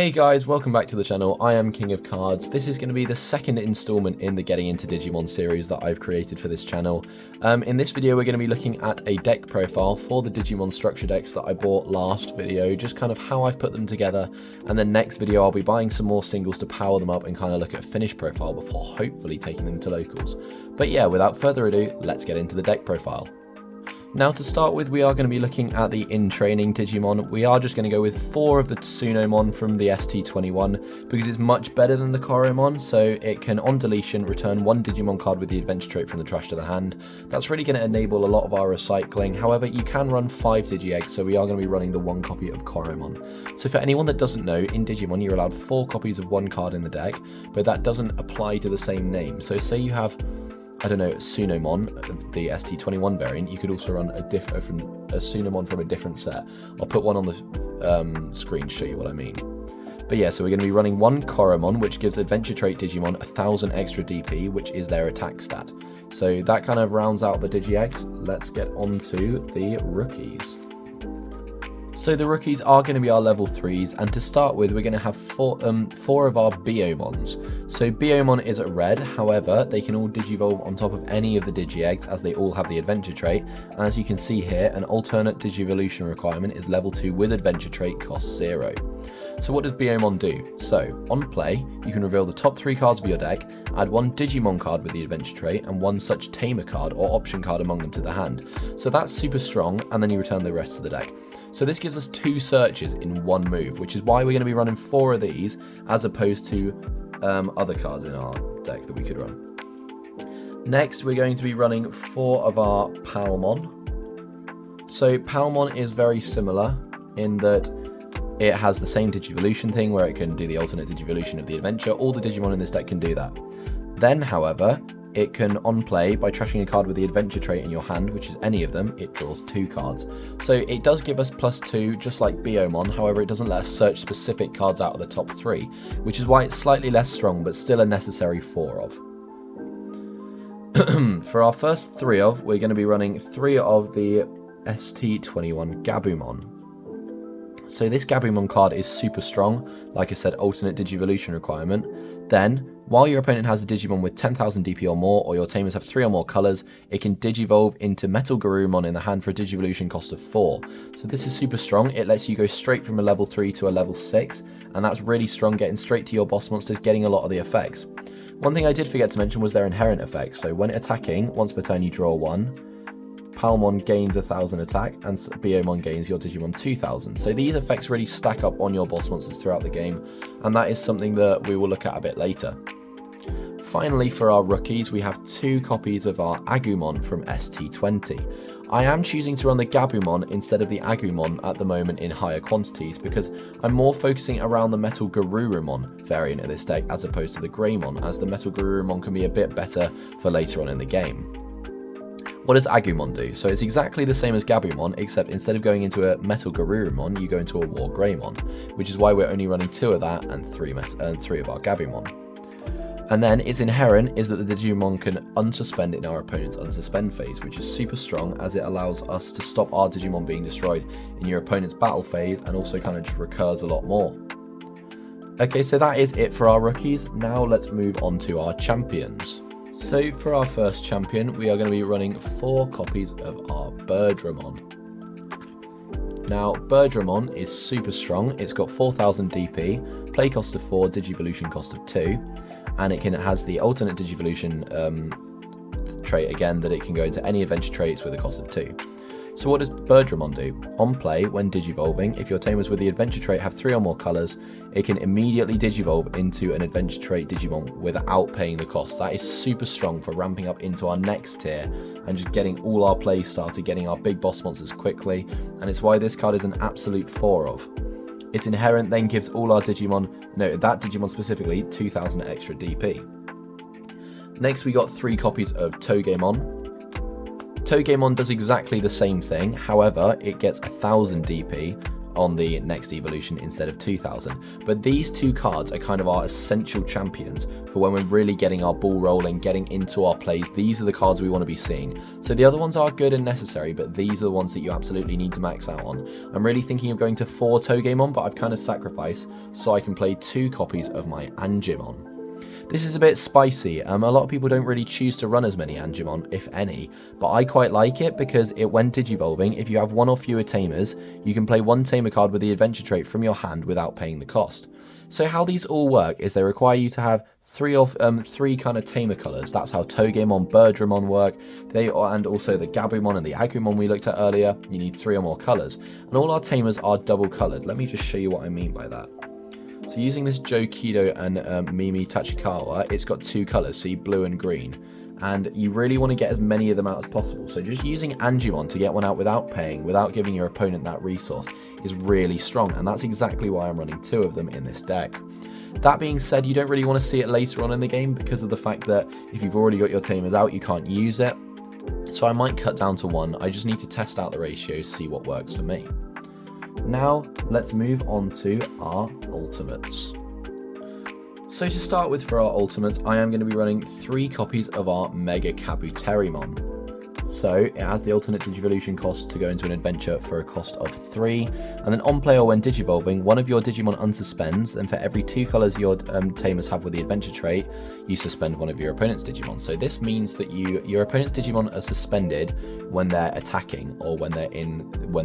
Hey guys, welcome back to the channel. I am King of Cards. This is going to be the second installment in the Getting Into Digimon series that I've created for this channel. In this video we're going to be looking at a deck profile for the Digimon structure decks that I bought last video, just kind of how I've put them together, and then next video I'll be buying some more singles to power them up and kind of look at a finished profile before hopefully taking them to locals. But yeah, without further ado, let's get into the deck profile. Now to start with, we are going to be looking at the in-training Digimon. We are just going to go with 4 of the Tsunomon from the ST21 because it's much better than the Koromon, so it can, on deletion, return 1 Digimon card with the adventure trait from the trash to the hand. That's really going to enable a lot of our recycling. However, you can run 5 Digi-eggs, so we are going to be running the 1 copy of Koromon. So for anyone that doesn't know, in Digimon you're allowed 4 copies of 1 card in the deck, but that doesn't apply to the same name. So say you have, I don't know, Tsunomon of the ST21 variant, you could also run a Tsunomon from a different set. I'll put one on the screen to show you what I mean. But yeah, so we're going to be running 1 Koromon, which gives Adventure Trait Digimon 1000 extra DP, which is their attack stat. So that kind of rounds out the Digi-eggs. Let's get on to the rookies. So the rookies are going to be our level 3s, and to start with we're going to have 4 of our Biomons. So Biomon is at red, however they can all Digivolve on top of any of the Digi-eggs as they all have the adventure trait, and as you can see here, an alternate Digivolution requirement is level 2 with adventure trait, cost 0. So what does Biomon do? So, on play, you can reveal the top 3 cards of your deck, add 1 Digimon card with the adventure trait, and 1 such Tamer card or option card among them to the hand. So that's super strong, and then you return the rest of the deck. So this gives us 2 searches in 1 move, which is why we're going to be running 4 of these, as opposed to other cards in our deck that we could run. Next, we're going to be running 4 of our Palmon. So Palmon is very similar in that it has the same Digivolution thing where it can do the alternate Digivolution of the adventure. All the Digimon in this deck can do that. Then, however, it can, on play, by trashing a card with the adventure trait in your hand, which is any of them, it draws 2 cards. So it does give us +2, just like Biomon, however it doesn't let us search specific cards out of the top 3, which is why it's slightly less strong, but still a necessary 4 of. For our first 3 of, we're going to be running 3 of the ST21 Gabumon. So this Gabumon card is super strong, like I said, alternate Digivolution requirement. Then, while your opponent has a Digimon with 10,000 DP or more, or your Tamers have 3 or more colours, it can Digivolve into Metal Garurumon in the hand for a Digivolution cost of 4. So this is super strong. It lets you go straight from a level 3 to a level 6, and that's really strong, getting straight to your boss monsters, getting a lot of the effects. One thing I did forget to mention was their inherent effects. So when attacking, once per turn you draw 1, Palmon gains 1000 attack, and Biomon gains your Digimon 2000. So these effects really stack up on your boss monsters throughout the game, and that is something that we will look at a bit later. Finally, for our rookies, we have 2 copies of our Agumon from ST20. I am choosing to run the Gabumon instead of the Agumon at the moment in higher quantities because I'm more focusing around the Metal Garurumon variant of this deck as opposed to the Greymon, as the Metal Garurumon can be a bit better for later on in the game. What does Agumon do? So it's exactly the same as Gabumon, except instead of going into a Metal Garurumon, you go into a War Greymon, which is why we're only running 2 of that and 3 of our Gabumon. And then its inherent is that the Digimon can unsuspend in our opponent's unsuspend phase, which is super strong as it allows us to stop our Digimon being destroyed in your opponent's battle phase, and also kind of just recurs a lot more. Okay, so that is it for our rookies. Now let's move on to our champions. So for our first champion, we are going to be running 4 copies of our Birdramon. Now, Birdramon is super strong. It's got 4000 DP, play cost of 4, Digivolution cost of 2, and it has the alternate Digivolution trait again, that it can go into any adventure traits with a cost of 2. So what does Birdramon do? On play, when Digivolving, if your Tamers with the adventure trait have 3 or more colours, it can immediately Digivolve into an adventure trait Digimon without paying the cost. That is super strong for ramping up into our next tier and just getting all our plays started, getting our big boss monsters quickly, and it's why this card is an absolute 4 of. Its inherent then gives all our Digimon, no, that Digimon specifically, 2000 extra DP. Next we got 3 copies of Togemon. Togemon does exactly the same thing, however, it gets 1000 DP on the next evolution instead of 2000. But these two cards are kind of our essential champions for when we're really getting our ball rolling, getting into our plays. These are the cards we want to be seeing. So the other ones are good and necessary, but these are the ones that you absolutely need to max out on. I'm really thinking of going to 4 Togemon, but I've kind of sacrificed so I can play 2 copies of my Angemon. This is a bit spicy. A lot of people don't really choose to run as many Angemon, if any, but I quite like it because when digivolving, if you have 1 or fewer Tamers, you can play 1 Tamer card with the adventure trait from your hand without paying the cost. So how these all work is they require you to have 3 kind of Tamer colours. That's how Togemon, Birdramon work. And also the Gabumon and the Agumon we looked at earlier. You need 3 or more colours. And all our Tamers are double coloured. Let me just show you what I mean by that. So using this Jokido and Mimi Tachikawa, it's got 2 colours, see, blue and green. And you really want to get as many of them out as possible. So just using Angemon to get one out without paying, without giving your opponent that resource, is really strong. And that's exactly why I'm running 2 of them in this deck. That being said, you don't really want to see it later on in the game because of the fact that if you've already got your Tamers out, you can't use it. So I might cut down to 1. I just need to test out the ratios, see what works for me. Now, let's move on to our ultimates. So to start with for our ultimates, I am going to be running 3 copies of our Mega Kabuterimon. So it has the alternate Digivolution cost to go into an adventure for a cost of 3, and then on play or when Digivolving, one of your Digimon unsuspends, and for every 2 colours your Tamers have with the adventure trait, you suspend one of your opponent's Digimon. So this means that your opponent's Digimon are suspended when they're attacking or when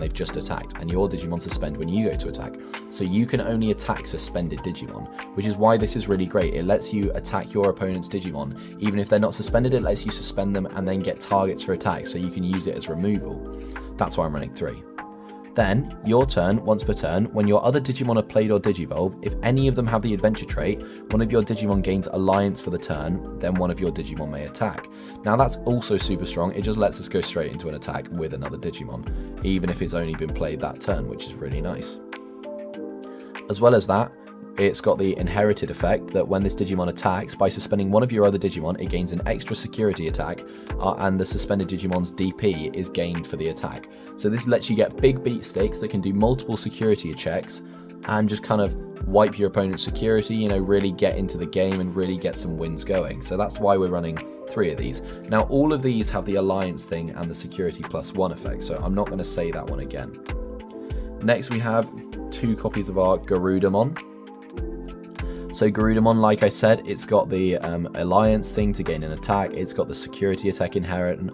they've just attacked, and your Digimon suspend when you go to attack. So you can only attack suspended Digimon, which is why this is really great. It lets you attack your opponent's Digimon. Even if they're not suspended, it lets you suspend them and then get targets for attack, so you can use it as removal. That's why I'm running 3. Then, your turn, once per turn, when your other Digimon are played or Digivolve, if any of them have the adventure trait, one of your Digimon gains Alliance for the turn, then one of your Digimon may attack. Now that's also super strong, it just lets us go straight into an attack with another Digimon, even if it's only been played that turn, which is really nice. As well as that, it's got the inherited effect that when this Digimon attacks, by suspending one of your other Digimon, it gains an extra security attack, and the suspended Digimon's DP is gained for the attack. So this lets you get big beat stakes that can do multiple security checks, and just kind of wipe your opponent's security, really get into the game and really get some wins going. So that's why we're running 3 of these. Now all of these have the Alliance thing and the security +1 effect, so I'm not going to say that one again. Next we have 2 copies of our Garudamon. So Garudamon, like I said, it's got the Alliance thing to gain an attack, it's got the security attack inherent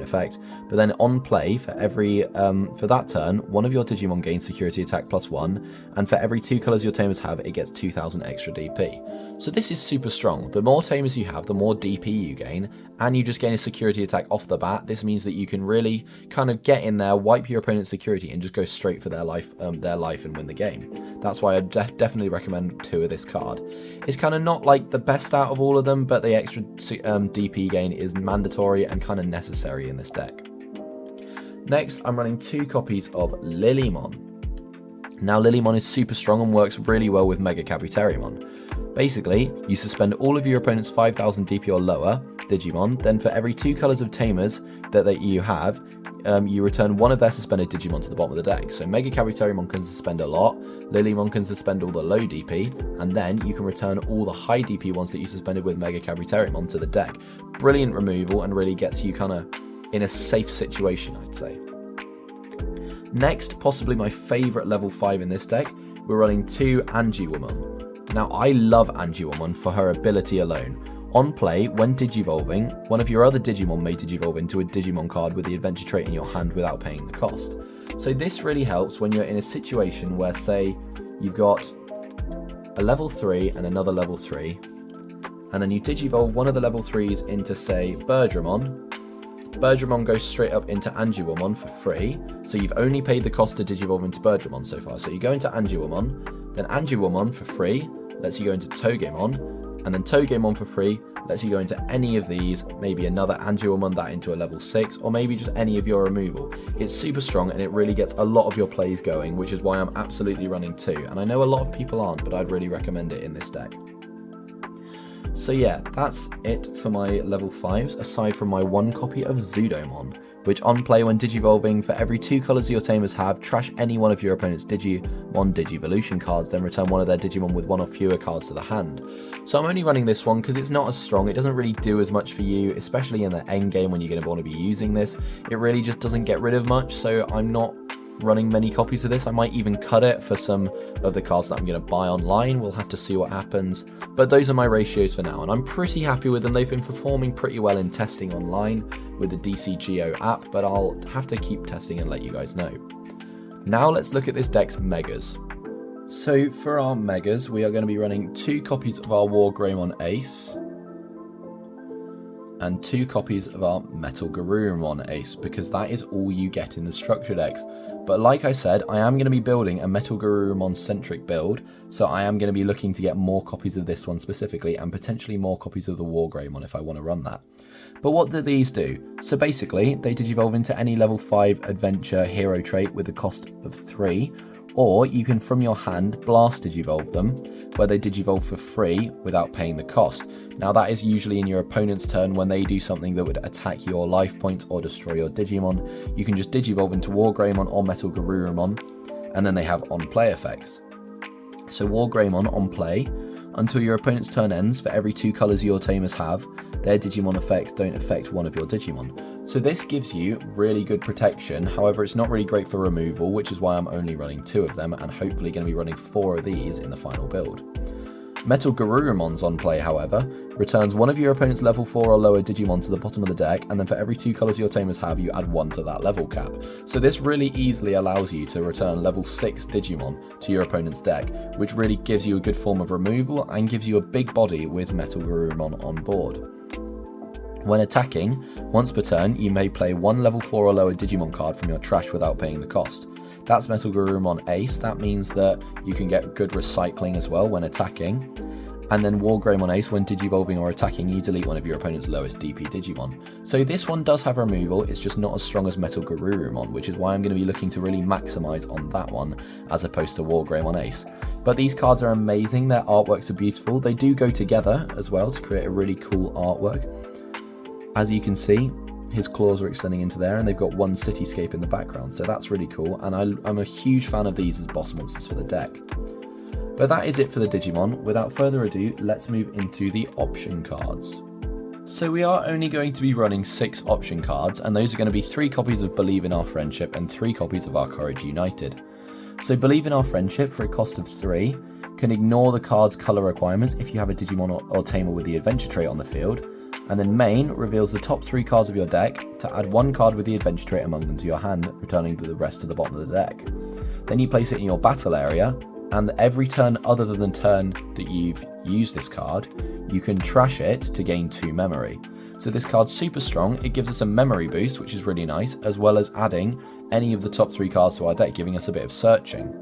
effect, but then on play, for that turn, one of your Digimon gains security attack +1, and for every 2 colours your Tamers have, it gets 2000 extra DP. So this is super strong. The more Tamers you have, the more DP you gain, and you just gain a security attack off the bat. This means that you can really kind of get in there, wipe your opponent's security, and just go straight for their life and win the game. That's why I definitely recommend 2 of this card. It's kind of not like the best out of all of them, but the extra DP gain is mandatory and kind of necessary in this deck. Next, I'm running 2 copies of Lilymon. Now Lilymon is super strong and works really well with Mega Kabuterimon. Basically, you suspend all of your opponent's 5000 DP or lower Digimon, then for every 2 colours of Tamers that you have, you return one of their suspended Digimon to the bottom of the deck. So Mega Kabuterimon can suspend a lot, Lilymon can suspend all the low DP, and then you can return all the high DP ones that you suspended with Mega Kabuterimon to the deck. Brilliant removal and really gets you kind of in a safe situation, I'd say. Next, possibly my favourite level 5 in this deck, we're running 2 Angiwomon. Now I love Angiwomon for her ability alone. On play, when Digivolving, one of your other Digimon may Digivolve into a Digimon card with the adventure trait in your hand without paying the cost. So this really helps when you're in a situation where, say, you've got a level 3 and another level 3, and then you Digivolve one of the level 3s into, say, Birdramon. Birdramon goes straight up into Angiwomon for free, so you've only paid the cost to Digivolve into Birdramon so far. So you go into Angiwomon, then Angiwomon for free lets you go into Togemon, and then Togemon for free lets you go into any of these, maybe another Angiwomon that into a level 6, or maybe just any of your removal. It's super strong and it really gets a lot of your plays going, which is why I'm absolutely running 2. And I know a lot of people aren't, but I'd really recommend it in this deck. So yeah, that's it for my level 5s, aside from my 1 copy of Zudomon, which on play when Digivolving, for every 2 colours your Tamers have, trash any one of your opponent's Digimon Digivolution cards, then return one of their Digimon with 1 or fewer cards to the hand. So I'm only running this one because it's not as strong, it doesn't really do as much for you, especially in the end game when you're going to want to be using this. It really just doesn't get rid of much, so I'm not running many copies of this. I might even cut it for some of the cards that I'm going to buy online. We'll have to see what happens, but those are my ratios for now, and I'm pretty happy with them. They've been performing pretty well in testing online with the DCGO app, but I'll have to keep testing and let you guys know. Now let's look at this deck's megas. So for our megas, we are going to be running 2 copies of our War Greymon Ace and 2 copies of our Metal Garurumon Ace, because that is all you get in the structure decks. But like I said, I am going to be building a Metal Garurumon centric build, so I am going to be looking to get more copies of this one specifically, and potentially more copies of the War Greymon if I want to run that. But what do these do? So basically, they Digivolve into any level 5 adventure hero trait with a cost of 3, or you can from your hand blast Digivolve them, where they Digivolve for free without paying the cost. Now that is usually in your opponent's turn when they do something that would attack your life points or destroy your Digimon. You can just Digivolve into War Greymon or Metal Garurumon, and then they have on-play effects. So War Greymon on play, until your opponent's turn ends, for every 2 colours your Tamers have, their Digimon effects don't affect one of your Digimon. So this gives you really good protection, however it's not really great for removal, which is why I'm only running 2 of them, and hopefully going to be running 4 of these in the final build. Metal Garurumon's on play, however, returns one of your opponent's level 4 or lower Digimon to the bottom of the deck, and then for every 2 colours your Tamers have, you add 1 to that level cap. So this really easily allows you to return level 6 Digimon to your opponent's deck, which really gives you a good form of removal and gives you a big body with Metal Garurumon on board. When attacking, once per turn, you may play 1 level 4 or lower Digimon card from your trash without paying the cost. That's Metal Garurumon Ace. That means that you can get good recycling as well when attacking. And then War Greymon Ace, when Digivolving or attacking, you delete one of your opponent's lowest DP Digimon. So this one does have removal, it's just not as strong as Metal Garurumon, which is why I'm going to be looking to really maximise on that one, as opposed to War Greymon Ace. But these cards are amazing, their artworks are beautiful, they do go together as well to create a really cool artwork. As you can see, his claws are extending into there, and they've got one cityscape in the background, so that's really cool, and I'm a huge fan of these as boss monsters for the deck. But that is it for the Digimon. Without further ado, let's move into the option cards. So we are only going to be running 6 option cards, and those are going to be 3 copies of Believe in Our Friendship and 3 copies of Our Courage United. So Believe in Our Friendship, for a cost of 3, can ignore the card's colour requirements if you have a Digimon or Tamer with the adventure trait on the field. And then Main reveals the top 3 cards of your deck to add 1 card with the adventure trait among them to your hand, returning the rest to the bottom of the deck. Then you place it in your battle area, and every turn other than the turn that you've used this card, you can trash it to gain 2 memory. So this card's super strong, it gives us a memory boost, which is really nice, as well as adding any of the top 3 cards to our deck, giving us a bit of searching.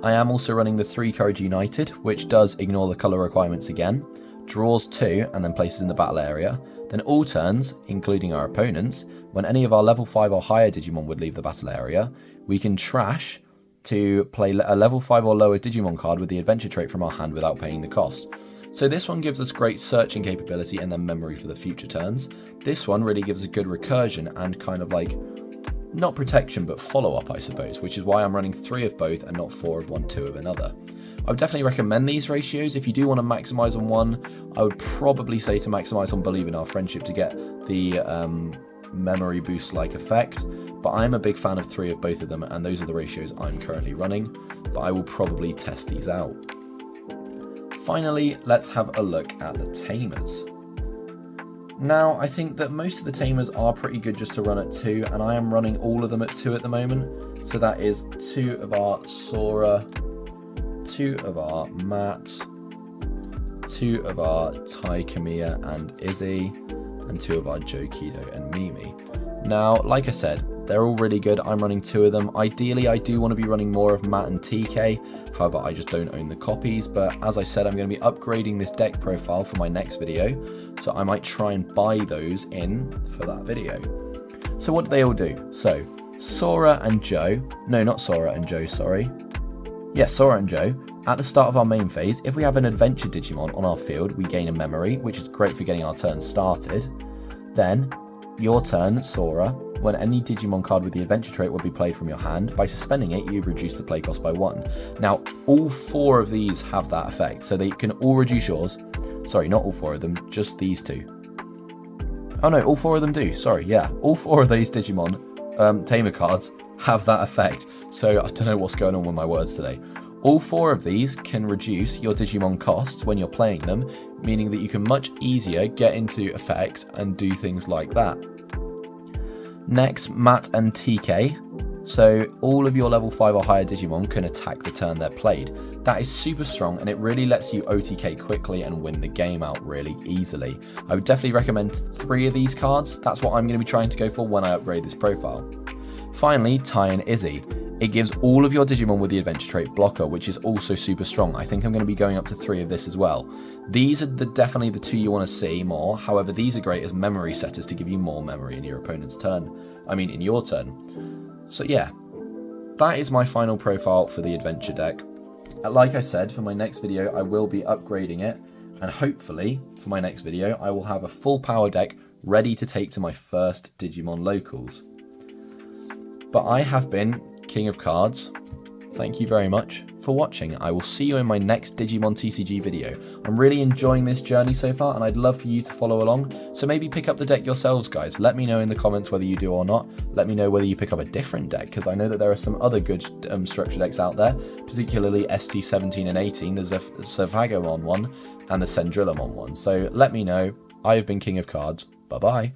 I am also running the 3 Courage United, which does ignore the colour requirements again, draws 2 and then places in the battle area. Then all turns, including our opponents, when any of our level 5 or higher Digimon would leave the battle area, we can trash to play a level 5 or lower Digimon card with the adventure trait from our hand without paying the cost. So this one gives us great searching capability and then memory for the future turns. This one really gives a good recursion and kind of like, not protection but follow up I suppose, which is why I'm running 3 of both and not 4 of one, 2 of another. I would definitely recommend these ratios. If you do want to maximise on one, I would probably say to maximise on Believe in Our Friendship to get the memory boost like effect, but I'm a big fan of 3 of both of them, and those are the ratios I'm currently running, but I will probably test these out. Finally, let's have a look at the Tamers. Now, I think that most of the Tamers are pretty good just to run at 2, and I am running all of them at 2 at the moment. So that is 2 of our Sora, 2 of our Matt, 2 of our Tai Kamiya and Izzy, and 2 of our Joe Kido and Mimi. Now, like I said, they're all really good. I'm running 2 of them. Ideally, I do want to be running more of Matt and TK. However, I just don't own the copies. But as I said, I'm going to be upgrading this deck profile for my next video. So I might try and buy those in for that video. So what do they all do? So, Sora and Joe. No, not Sora and Joe, sorry. Yeah, Sora and Joe. At the start of our main phase, if we have an adventure Digimon on our field, we gain a memory, which is great for getting our turn started. Then, your turn, Sora, when any Digimon card with the adventure trait will be played from your hand. By suspending it, you reduce the play cost by 1. Now, all 4 of these have that effect, so they can all reduce yours. Sorry, not all 4 of them, just these 2. Oh no, all 4 of them do, sorry, yeah. All 4 of these Digimon Tamer cards have that effect, so I don't know what's going on with my words today. All 4 of these can reduce your Digimon costs when you're playing them, meaning that you can much easier get into effect and do things like that. Next, Matt and TK. So all of your level 5 or higher Digimon can attack the turn they're played. That is super strong, and it really lets you OTK quickly and win the game out really easily. I would definitely recommend 3 of these cards. That's what I'm going to be trying to go for when I upgrade this profile. Finally, Tai and Izzy. It gives all of your Digimon with the adventure trait blocker, which is also super strong. I think I'm going to be going up to 3 of this as well. These are definitely the 2 you want to see more. However, these are great as memory setters to give you more memory in your opponent's turn. I mean, in your turn. So yeah, that is my final profile for the adventure deck. Like I said, for my next video, I will be upgrading it. And hopefully, for my next video, I will have a full power deck ready to take to my first Digimon locals. But I have been King of Cards. Thank you very much for watching. I will see you in my next Digimon TCG video. I'm really enjoying this journey so far, and I'd love for you to follow along. So maybe pick up the deck yourselves, guys. Let me know in the comments whether you do or not. Let me know whether you pick up a different deck, because I know that there are some other good structure decks out there, particularly ST17 and 18. There's a Savagamon one and the Sendrillamon one. So let me know. I have been King of Cards. Bye-bye.